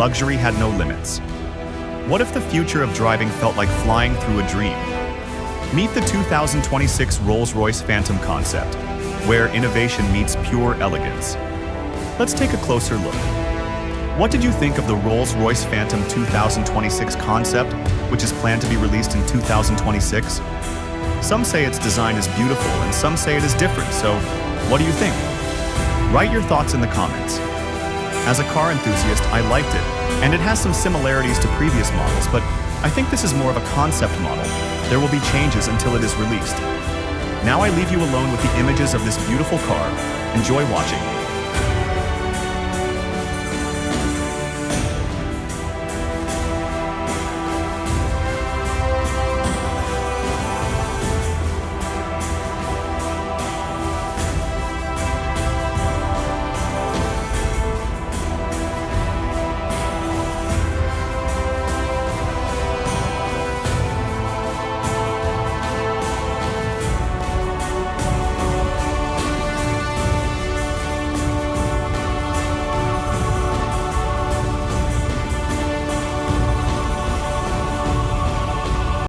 luxury had no limits? What if the future of driving felt like flying through a dream? Meet the 2026 Rolls Royce Phantom Concept, where innovation meets pure elegance. Let's take a closer look. What did you think of the Rolls Royce Phantom 2026 concept, which is planned to be released in 2026? Some say its design is beautiful and some say it is different, so what do you think? Write your thoughts in the comments. As a car enthusiast, I liked it, and it has some similarities to previous models, but I think this is more of a concept model. There will be changes until it is released. Now I leave you alone with the images of this beautiful car. Enjoy watching.